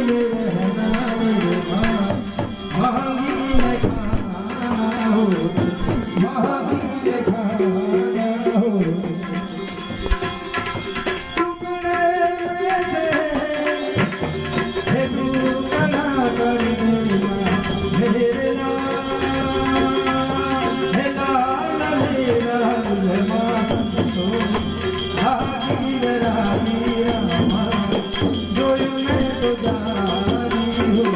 में रहना मेरे माँ, मांगी में खाना हो, मांगी में खाना हो। टुकड़े में से तू कला कर देना मेरे लाल, हे लाल मेरा गुलमान तो रागी रागी रामा, जोयू मैं तो जानी हूँ,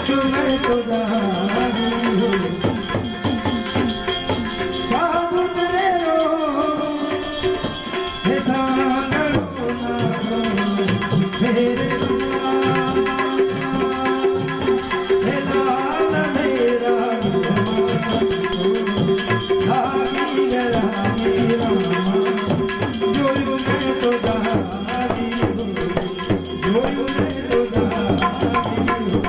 जो मैं तो जानी हूँ। साबुत रे रो हे सागरो ना रो मेरे लाल, हे लाल मेरा गुलमान तो रागी रागी रामा, जोयू मैं तो जानी हूँ, जोयू मैं तो जानी हूँ।